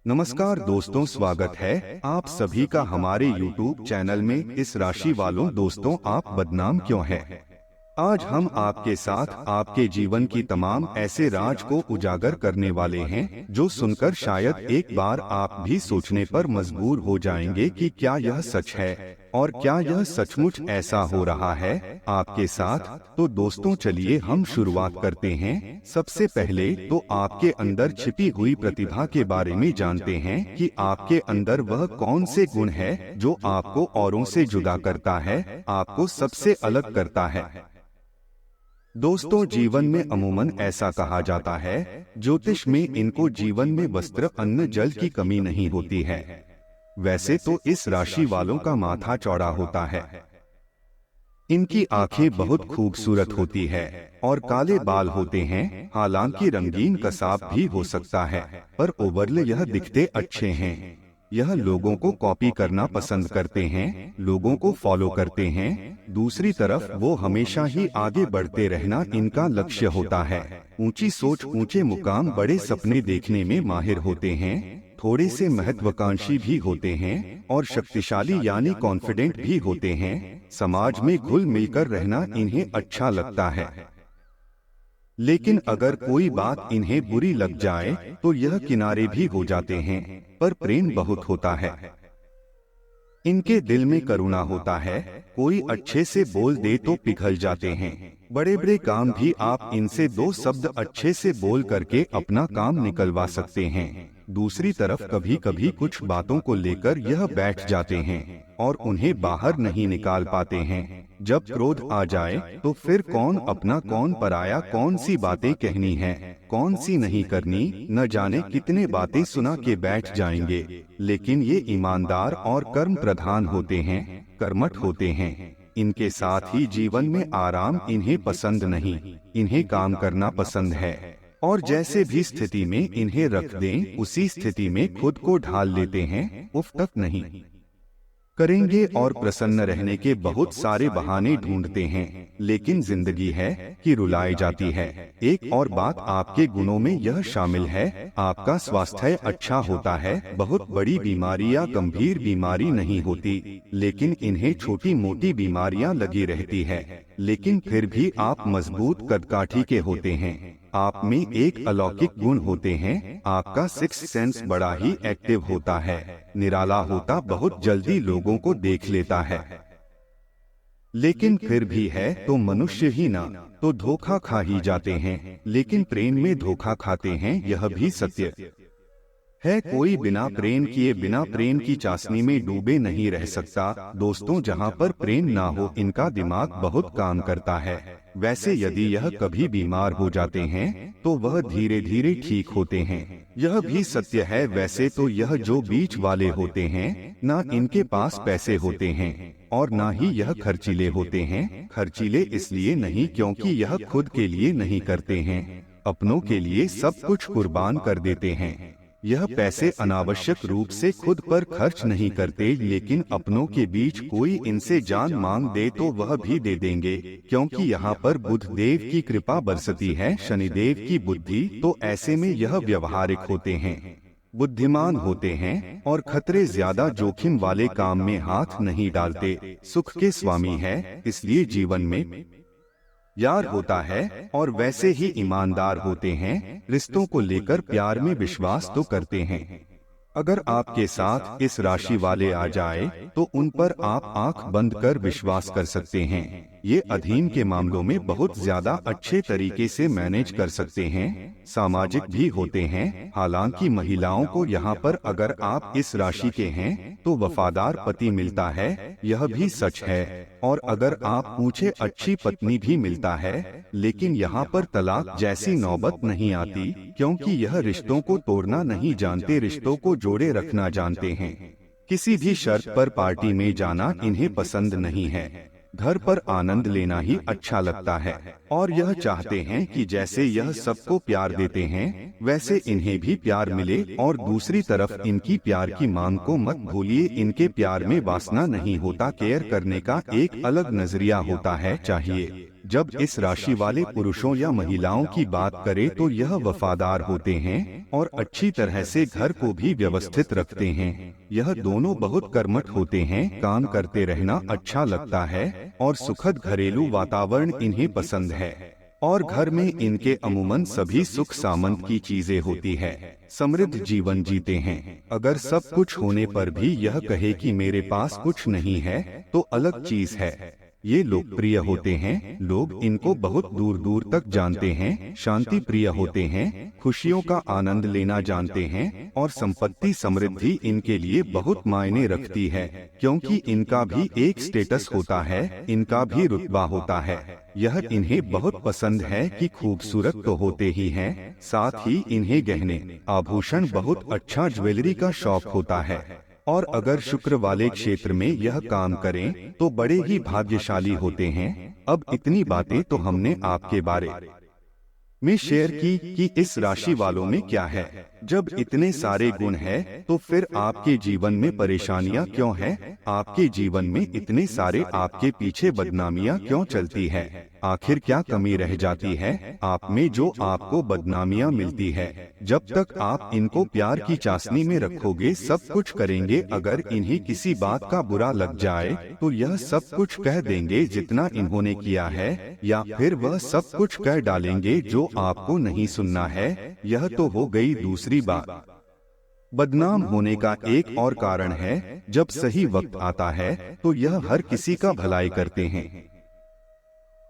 नमस्कार दोस्तों, स्वागत है आप सभी का हमारे YouTube चैनल में। इस राशि वालों दोस्तों, आप बदनाम क्यों हैं? आज हम आपके साथ आपके जीवन की तमाम ऐसे राज को उजागर करने वाले हैं जो सुनकर शायद एक बार आप भी सोचने पर मजबूर हो जाएंगे कि क्या यह सच है और क्या यह सचमुच ऐसा हो रहा है आपके साथ। तो दोस्तों, चलिए हम शुरुआत करते हैं। सबसे पहले तो आपके अंदर छिपी हुई प्रतिभा के बारे में जानते हैं कि आपके अंदर वह कौन से गुण है जो आपको औरों से जुदा करता है, आपको सबसे अलग करता है। दोस्तों, जीवन में अमूमन ऐसा कहा जाता है, ज्योतिष में इनको जीवन में वस्त्र अन्न जल की कमी नहीं होती है। वैसे तो इस राशि वालों का माथा चौड़ा होता है, इनकी आंखें बहुत खूबसूरत होती है और काले बाल होते हैं। हालांकि रंगीन कसाब भी हो सकता है, पर ओवरऑल यह दिखते अच्छे हैं। यह लोगों को कॉपी करना पसंद करते हैं, लोगों को फॉलो करते हैं। दूसरी तरफ वो हमेशा ही आगे बढ़ते रहना इनका लक्ष्य होता है। ऊंची सोच, ऊंचे मुकाम, बड़े सपने देखने में माहिर होते हैं। थोड़े से महत्वाकांक्षी भी होते हैं और शक्तिशाली यानी कॉन्फिडेंट भी होते हैं। समाज में घुल मिलकर रहना इन्हें अच्छा लगता है, लेकिन अगर कोई बात इन्हें बुरी लग जाए तो यह किनारे भी हो जाते हैं। पर प्रेम बहुत होता है, इनके दिल में करुणा होता है। कोई अच्छे से बोल दे तो पिघल जाते हैं। बड़े बड़े काम भी आप इनसे दो शब्द अच्छे से बोल करके अपना काम निकलवा सकते हैं। दूसरी तरफ कभी कभी कुछ बातों को लेकर यह बैठ जाते हैं और उन्हें बाहर नहीं निकाल पाते हैं। जब क्रोध आ जाए तो फिर कौन अपना कौन पराया, कौन सी बातें कहनी है, कौन सी नहीं करनी, न जाने कितने बातें सुना के बैठ जाएंगे। लेकिन ये ईमानदार और कर्म प्रधान होते हैं, कर्मठ होते हैं। इनके साथ ही जीवन में आराम इन्हें पसंद नहीं, इन्हें काम करना पसंद है। और जैसे भी स्थिति में इन्हें रख दें, उसी स्थिति में खुद को ढाल लेते हैं। उफ तक नहीं करेंगे और प्रसन्न रहने के बहुत सारे बहाने ढूंढते हैं, लेकिन जिंदगी है कि रुलाई जाती है। एक और बात आपके गुणों में यह शामिल है, आपका स्वास्थ्य अच्छा होता है। बहुत बड़ी बीमारी या गंभीर बीमारी नहीं होती, लेकिन इन्हें छोटी मोटी बीमारियां लगी रहती है। लेकिन फिर भी आप मजबूत कदकाठी के होते हैं। आप में एक अलौकिक गुण होते हैं, आपका सिक्स्थ सेंस बड़ा ही एक्टिव होता है, निराला होता, बहुत जल्दी लोगों को देख लेता है। लेकिन फिर भी है तो मनुष्य ही ना, तो धोखा खा ही जाते हैं। लेकिन प्रेम में धोखा खाते हैं, यह भी सत्य है। कोई बिना प्रेम किए, बिना प्रेम की चाशनी में डूबे नहीं रह सकता। दोस्तों, जहाँ पर प्रेम ना हो, इनका दिमाग बहुत काम करता है। वैसे यदि यह कभी बीमार हो जाते हैं तो वह धीरे धीरे ठीक होते हैं, यह भी सत्य है। वैसे तो यह जो बीच वाले होते हैं, ना इनके पास पैसे होते हैं और ना ही यह खर्चीले होते हैं। खर्चीले इसलिए नहीं क्योंकि यह खुद के लिए नहीं करते हैं, अपनों के लिए सब कुछ कुर्बान कर देते हैं। यह पैसे अनावश्यक रूप से खुद पर खर्च नहीं करते, लेकिन अपनों के बीच कोई इनसे जान मांग दे तो वह भी दे देंगे, क्योंकि यहाँ पर बुध देव की कृपा बरसती है, शनिदेव की बुद्धि। तो ऐसे में यह व्यवहारिक होते हैं, बुद्धिमान होते हैं और खतरे ज्यादा जोखिम वाले काम में हाथ नहीं डालते। सुख के स्वामी है, इसलिए जीवन में यार होता है और वैसे ही ईमानदार होते हैं। रिश्तों को लेकर प्यार में विश्वास तो करते हैं। अगर आपके साथ इस राशि वाले आ जाए तो उन पर आप आंख बंद कर विश्वास कर सकते हैं। ये अधीन के मामलों में बहुत ज्यादा अच्छे तरीके से मैनेज कर सकते हैं। सामाजिक भी होते हैं। हालांकि महिलाओं को यहाँ पर अगर आप इस राशि के हैं तो वफादार पति मिलता है, यह भी सच है। और अगर आप पूछे, अच्छी पत्नी भी मिलता है। लेकिन यहाँ पर तलाक जैसी नौबत नहीं आती, क्योंकि यह रिश्तों को तोड़ना नहीं जानते, रिश्तों को जोड़े रखना जानते हैं। किसी भी शर्त पर पार्टी में जाना इन्हें पसंद नहीं है। घर पर आनंद लेना ही अच्छा लगता है और यह चाहते हैं कि जैसे यह सबको प्यार देते हैं वैसे इन्हें भी प्यार मिले। और दूसरी तरफ इनकी प्यार की मांग को मत भूलिए, इनके प्यार में वासना नहीं होता, केयर करने का एक अलग नजरिया होता है, चाहिए जब इस राशि वाले पुरुषों या महिलाओं की बात करें तो यह वफादार होते हैं और अच्छी तरह से घर को भी व्यवस्थित रखते हैं। यह दोनों बहुत कर्मठ होते हैं, काम करते रहना अच्छा लगता है और सुखद घरेलू वातावरण इन्हें पसंद है। और घर में इनके अमूमन सभी सुख सामंत की चीजें होती है, समृद्ध जीवन जीते हैं। अगर सब कुछ होने पर भी यह कहे कि मेरे पास कुछ नहीं है तो अलग चीज है। ये लोकप्रिय होते हैं, लोग इनको बहुत दूर दूर तक जानते हैं। शांति प्रिय होते हैं, खुशियों का आनंद लेना जानते हैं और संपत्ति समृद्धि इनके लिए बहुत मायने रखती है, क्योंकि इनका भी एक स्टेटस होता है, इनका भी रुतबा होता है। यह इन्हें बहुत पसंद है कि खूबसूरत तो होते ही हैं, साथ ही इन्हें गहने आभूषण बहुत अच्छा ज्वेलरी का शौक होता है। और अगर शुक्र वाले क्षेत्र में यह काम करें तो बड़े ही भाग्यशाली होते हैं। अब इतनी बातें तो हमने आपके बारे में शेयर की कि इस राशि वालों में क्या है। जब इतने सारे गुण हैं, तो फिर आपके जीवन में परेशानियां क्यों हैं? आपके जीवन में इतने सारे आपके पीछे बदनामियां क्यों चलती है? आखिर क्या कमी रह जाती है आप में जो आपको बदनामियां मिलती है? जब तक आप इनको प्यार की चाशनी में रखोगे सब कुछ करेंगे। अगर इन्हें किसी बात का बुरा लग जाए तो यह सब कुछ कह देंगे जितना इन्होंने किया है, या फिर वह सब कुछ कह डालेंगे जो आपको नहीं सुनना है। यह तो हो गई दूसरी बात। बदनाम होने का एक और कारण है, जब सही वक्त आता है तो यह हर किसी का भलाई करते हैं।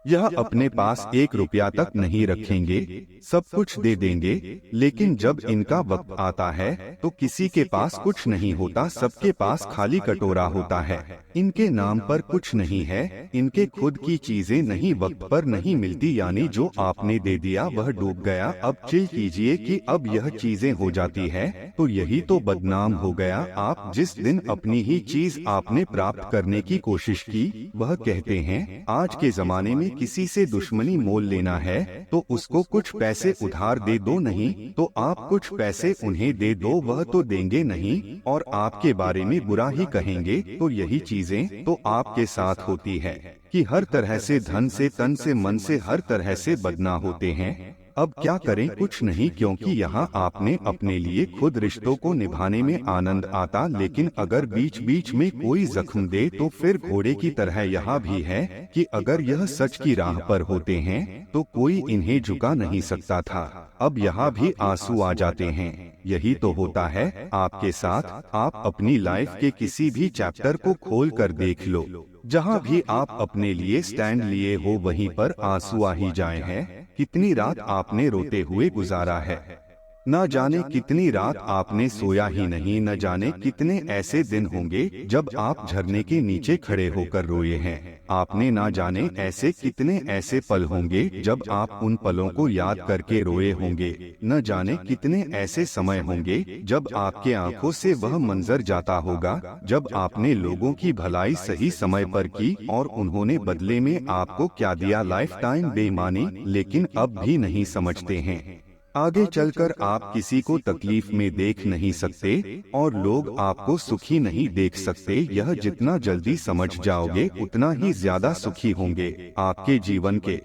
यह अपने पास 1 रुपया तक नहीं रखेंगे, सब कुछ दे देंगे। लेकिन जब इनका वक्त आता है तो किसी के पास कुछ नहीं होता, सबके पास खाली कटोरा होता है। इनके नाम पर कुछ नहीं है, इनके खुद की चीजें नहीं वक्त पर नहीं मिलती, यानी जो आपने दे दिया वह डूब गया। अब चिल कीजिए कि अब यह चीजें हो जाती है तो यही तो बदनाम हो गया। आप जिस दिन अपनी ही चीज आपने प्राप्त करने की कोशिश की, वह कहते हैं आज के जमाने में किसी से दुश्मनी मोल लेना है तो उसको कुछ पैसे उधार दे दो, नहीं तो आप कुछ पैसे उन्हें दे दो, वह तो देंगे नहीं और आपके बारे में बुरा ही कहेंगे। तो यही चीजें तो आपके साथ होती है कि हर तरह से धन से, तन से, मन से, हर तरह से बदनाम होते हैं। अब क्या करें? कुछ नहीं, क्योंकि यहाँ आपने अपने लिए खुद रिश्तों को निभाने में आनंद आता, लेकिन अगर बीच बीच में कोई जख्म दे तो फिर घोड़े की तरह यहाँ भी है कि अगर यह सच की राह पर होते हैं तो कोई इन्हें झुका नहीं सकता था। अब यहाँ भी आंसू आ जाते हैं। यही तो होता है आपके साथ। आप अपनी लाइफ के किसी भी चैप्टर को खोल कर देख लो, जहाँ भी आप अपने लिए स्टैंड लिए हो वहीं पर आंसू आ ही जाए हैं। कितनी रात आपने रोते हुए गुजारा है, न जाने कितनी रात आपने सोया ही नहीं, न जाने कितने ऐसे दिन होंगे जब आप झरने के नीचे खड़े होकर रोए हैं। आपने ना जाने ऐसे कितने ऐसे पल होंगे जब आप उन पलों को याद करके रोए होंगे। न जाने कितने ऐसे समय होंगे जब आपके आंखों से वह मंजर जाता होगा जब आपने लोगों की भलाई सही समय पर की और उन्होंने बदले में आपको क्या दिया, लाइफ टाइम बेईमानी। लेकिन अब भी नहीं समझते हैं। आगे चलकर आप किसी को तकलीफ में देख नहीं सकते और लोग आपको सुखी नहीं देख सकते। यह जितना जल्दी समझ जाओगे उतना ही ज्यादा सुखी होंगे। आपके जीवन के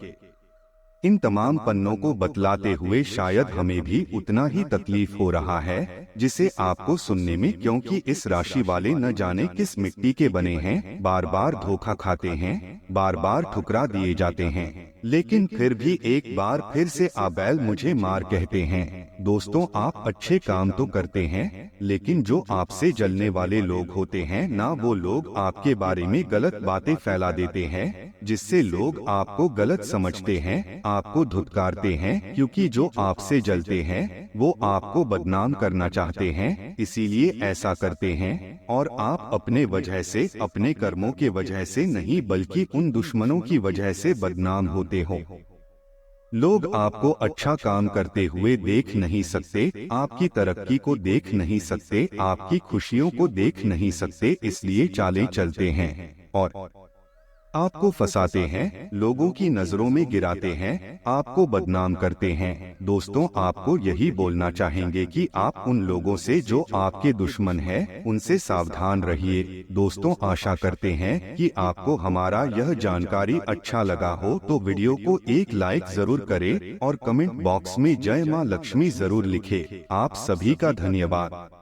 इन तमाम पन्नों को बतलाते हुए शायद हमें भी उतना ही तकलीफ हो रहा है जिसे आपको सुनने में, क्योंकि इस राशि वाले न जाने किस मिट्टी के बने हैं, बार बार धोखा खाते हैं, बार बार ठुकरा दिए जाते हैं, लेकिन फिर भी एक बार फिर से आबैल मुझे मार कहते हैं। दोस्तों, आप अच्छे काम तो करते हैं, लेकिन जो आपसे जलने वाले लोग होते हैं ना, वो लोग आपके बारे में गलत बातें फैला देते हैं, जिससे लोग आपको गलत समझते हैं, आपको धुतकारते हैं, क्योंकि जो आपसे जलते हैं वो आपको बदनाम करना चाहते हैं, इसीलिए ऐसा करते हैं। और आप अपने वजह से, अपने कर्मों के वजह से नहीं बल्कि उन दुश्मनों की वजह से बदनाम होते हो। लोग आपको अच्छा काम करते हुए देख नहीं सकते, आपकी तरक्की को देख नहीं सकते, आपकी खुशियों को देख नहीं सकते, इसलिए चालें चलते हैं और आपको फंसाते हैं, लोगों की नजरों में गिराते हैं, आपको बदनाम करते हैं। दोस्तों, आपको यही बोलना चाहेंगे कि आप उन लोगों से जो आपके दुश्मन हैं, उनसे सावधान रहिए। दोस्तों, आशा करते हैं कि आपको हमारा यह जानकारी अच्छा लगा हो, तो वीडियो को एक लाइक जरूर करें और कमेंट बॉक्स में जय मां लक्ष्मी जरूर लिखें। आप सभी का धन्यवाद।